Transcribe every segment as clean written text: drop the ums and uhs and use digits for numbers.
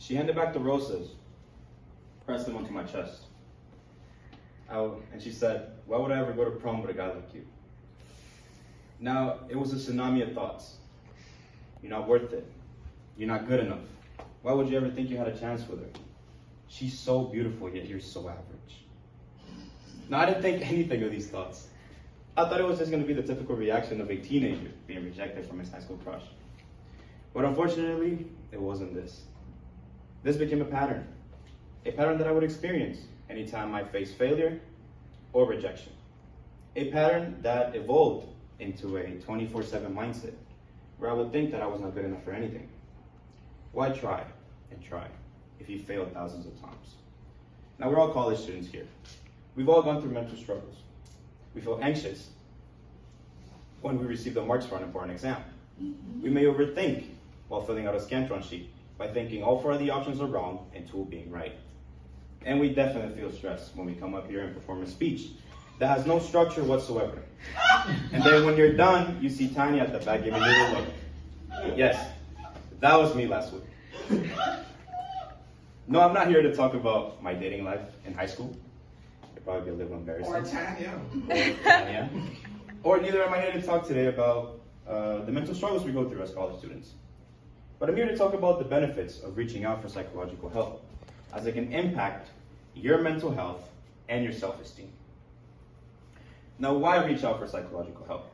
She handed back the roses, pressed them onto my chest. And she said, "Why would I ever go to prom with a guy like you?" Now, it was a tsunami of thoughts. You're not worth it. You're not good enough. Why would you ever think you had a chance with her? She's so beautiful, yet you're so average. Now, I didn't think anything of these thoughts. I thought it was just going to be the typical reaction of a teenager being rejected from his high school crush. But unfortunately, it wasn't this. This became a pattern that I would experience anytime I faced failure or rejection. A pattern that evolved into a 24/7 mindset, where I would think that I was not good enough for anything. Why try and try if you failed thousands of times? Now, we're all college students here. We've all gone through mental struggles. We feel anxious when we receive the marks for an important exam. We may overthink while filling out a Scantron sheet by thinking all 4 of the options are wrong and 2 being right. And we definitely feel stressed when we come up here and perform a speech that has no structure whatsoever. And then when you're done, you see Tanya at the back giving you the look. Yes, that was me last week. No, I'm not here to talk about my dating life in high school. It'd probably be a little embarrassing. Or Tanya. Or neither am I here to talk today about the mental struggles we go through as college students. But I'm here to talk about the benefits of reaching out for psychological help, as it can impact your mental health and your self-esteem. Now, why reach out for psychological help?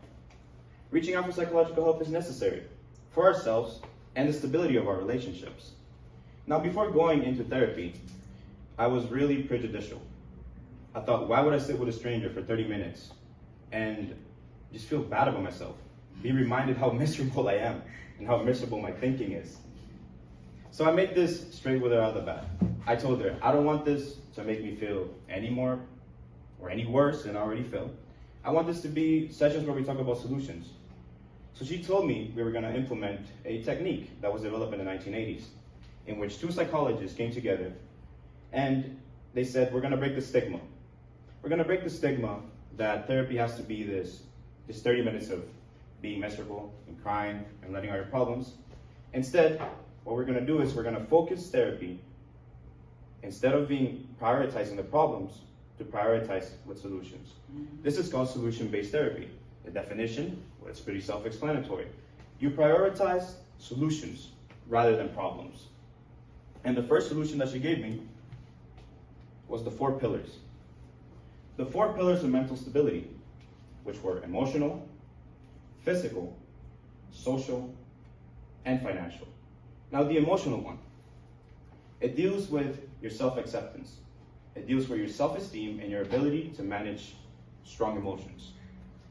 Reaching out for psychological help is necessary for ourselves and the stability of our relationships. Now, before going into therapy, I was really prejudicial. I thought, why would I sit with a stranger for 30 minutes and just feel bad about myself? Be reminded how miserable I am and how miserable my thinking is. So I made this straight with her out of the bat. I told her, I don't want this to make me feel any more or any worse than I already feel. I want this to be sessions where we talk about solutions. So she told me we were going to implement a technique that was developed in the 1980s, in which 2 psychologists came together and they said, we're going to break the stigma. We're going to break the stigma that therapy has to be this 30 minutes of being miserable and crying and letting out your problems. Instead, what we're going to do is we're going to focus therapy, instead of prioritizing the problems, to prioritize with solutions. This is called solution-based therapy. The definition, well, it's pretty self-explanatory. You prioritize solutions rather than problems. And the first solution that she gave me was the 4 pillars. The 4 pillars of mental stability, which were emotional, physical, social, and financial. Now, the emotional one, it deals with your self-acceptance. It deals with your self-esteem and your ability to manage strong emotions.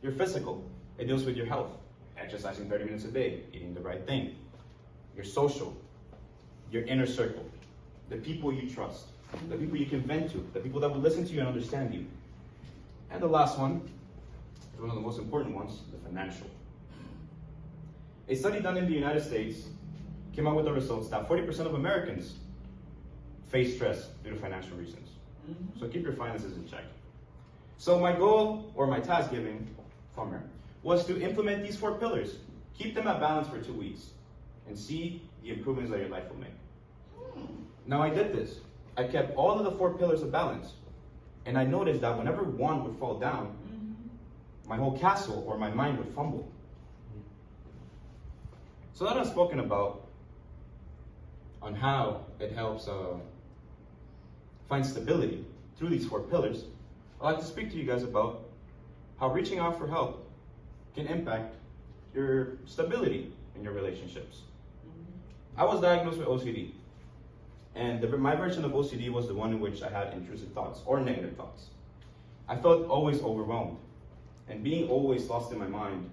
Your physical, it deals with your health, exercising 30 minutes a day, eating the right thing. Your social, your inner circle, the people you trust, the people you can vent to, the people that will listen to you and understand you. And the last one is one of the most important ones, the financial. A study done in the United States came out with the results that 40% of Americans face stress due to financial reasons. So keep your finances in check. So my goal, or my task given from her, was to implement these 4 pillars. Keep them at balance for 2 weeks and see the improvements that your life will make. Now, I did this. I kept all of the 4 pillars of balance. And I noticed that whenever one would fall down, my whole castle or my mind would fumble. So that I've spoken about on how it helps find stability through these 4 pillars, I'd like to speak to you guys about how reaching out for help can impact your stability in your relationships. I was diagnosed with OCD, and my version of OCD was the one in which I had intrusive thoughts or negative thoughts. I felt always overwhelmed, and being always lost in my mind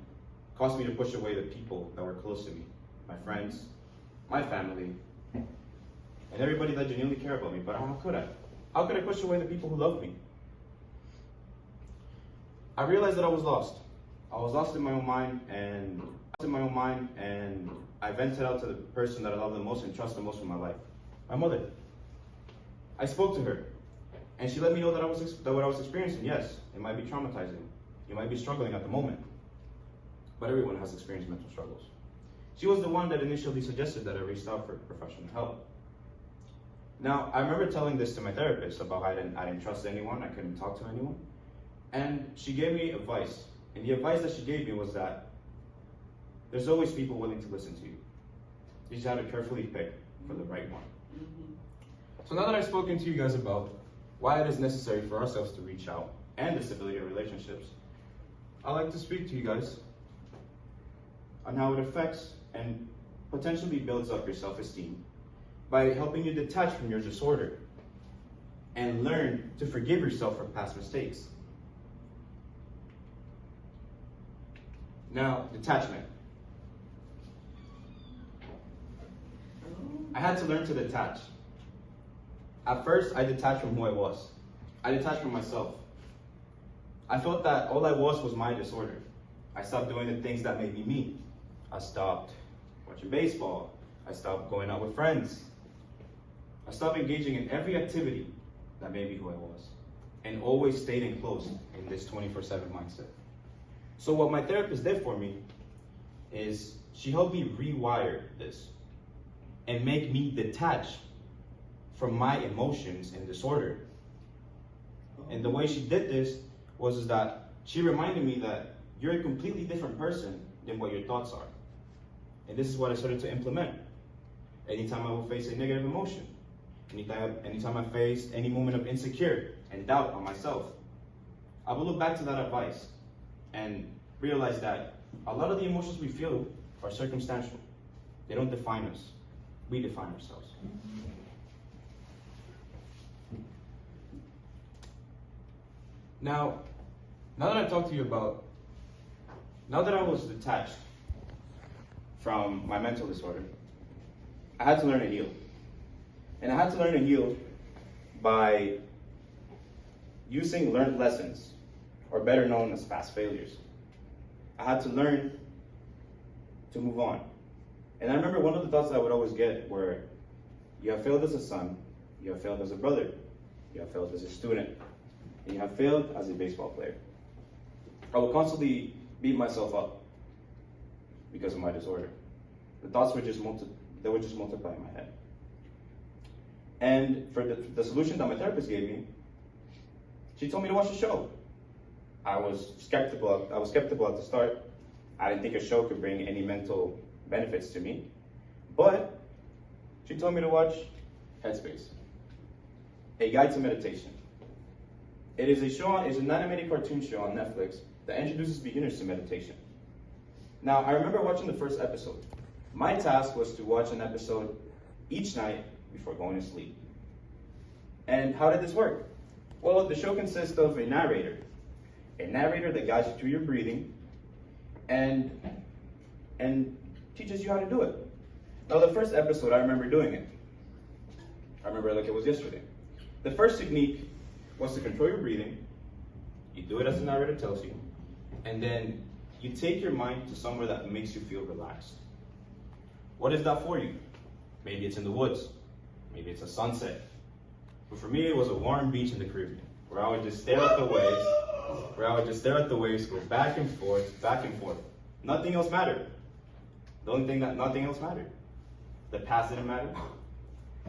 caused me to push away the people that were close to me, my friends, my family, and everybody that genuinely cared about me. But how could I? How could I push away the people who loved me? I realized that I was lost. I was lost in my own mind, and I vented out to the person that I love the most and trust the most in my life, my mother. I spoke to her, and she let me know that what I was experiencing, yes, it might be traumatizing. You might be struggling at the moment, but everyone has experienced mental struggles. She was the one that initially suggested that I reached out for professional help. Now, I remember telling this to my therapist about how I didn't trust anyone, I couldn't talk to anyone. And she gave me advice. And the advice that she gave me was that there's always people willing to listen to you. You just have to carefully pick for the right one. So now that I've spoken to you guys about why it is necessary for ourselves to reach out and the stability of relationships, I'd like to speak to you guys on how it affects and potentially builds up your self-esteem by helping you detach from your disorder and learn to forgive yourself for past mistakes. Now, detachment. I had to learn to detach. At first, I detached from who I was. I detached from myself. I felt that all I was my disorder. I stopped doing the things that made me me. I stopped watching baseball. I stopped going out with friends. I stopped engaging in every activity that made me who I was, and always stayed enclosed in this 24/7 mindset. So what my therapist did for me is she helped me rewire this and make me detach from my emotions and disorder. And the way she did this was that she reminded me that you're a completely different person than what your thoughts are. And this is what I started to implement. Anytime I will face a negative emotion, anytime I face any moment of insecure and doubt on myself, I will look back to that advice and realize that a lot of the emotions we feel are circumstantial. They don't define us. We define ourselves. Now that I've talked to you about, now that I was detached from my mental disorder, I had to learn to heal. And I had to learn to heal by using learned lessons, or better known as past failures. I had to learn to move on. And I remember one of the thoughts that I would always get were, you have failed as a son, you have failed as a brother, you have failed as a student, and you have failed as a baseball player. I would constantly beat myself up because of my disorder. The thoughts would just multiply in my head. And for the solution that my therapist gave me, she told me to watch the show. I was skeptical at the start. I didn't think a show could bring any mental benefits to me. But she told me to watch Headspace, a guide to meditation. It is an animated cartoon show on Netflix that introduces beginners to meditation. Now, I remember watching the first episode. My task was to watch an episode each night before going to sleep. And how did this work? Well, the show consists of a narrator that guides you through your breathing and teaches you how to do it. Now, the first episode, I remember doing it. I remember like it was yesterday. The first technique was to control your breathing. You do it as the narrator tells you, and then you take your mind to somewhere that makes you feel relaxed. What is that for you? Maybe it's in the woods. Maybe it's a sunset. But for me, it was a warm beach in the Caribbean, where I would just stare at the waves, go back and forth, back and forth. Nothing else mattered. The only thing that nothing else mattered. The past didn't matter.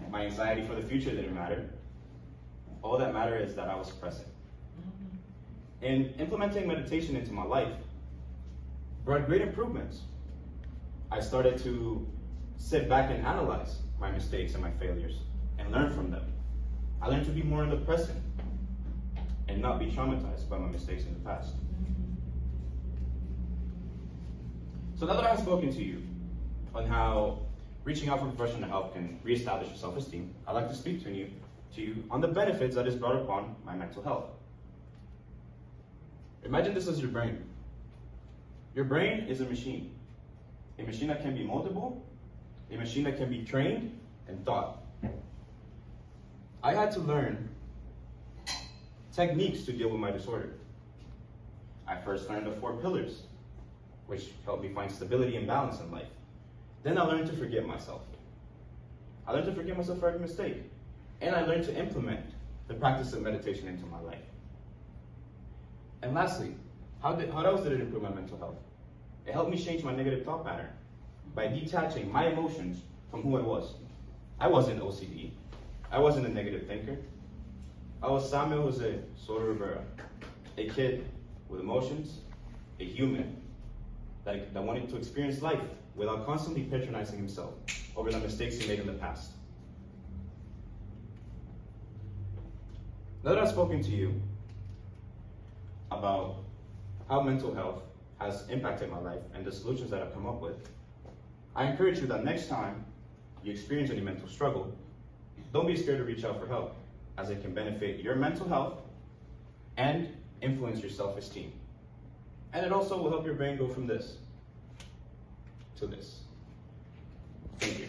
My anxiety for the future didn't matter. All that mattered is that I was present. And implementing meditation into my life brought great improvements. I started to sit back and analyze my mistakes and my failures and learn from them. I learned to be more in the present and not be traumatized by my mistakes in the past. So now that I've spoken to you on how reaching out for professional help can reestablish your self-esteem, I'd like to speak to you on the benefits that is brought upon my mental health. Imagine this as your brain. Your brain is a machine that can be moldable, a machine that can be trained and taught. I had to learn techniques to deal with my disorder. I first learned the 4 pillars, which helped me find stability and balance in life. Then I learned to forgive myself. I learned to forgive myself for every mistake. And I learned to implement the practice of meditation into my life. And lastly, how else did it improve my mental health? It helped me change my negative thought pattern by detaching my emotions from who I was. I wasn't OCD. I wasn't a negative thinker. I was Samuel Jose Soto Rivera, a kid with emotions, a human that wanted to experience life without constantly patronizing himself over the mistakes he made in the past. Now that I've spoken to you about how mental health has impacted my life and the solutions that I've come up with, I encourage you that next time you experience any mental struggle, don't be scared to reach out for help, as it can benefit your mental health and influence your self-esteem. And it also will help your brain go from this to this. Thank you.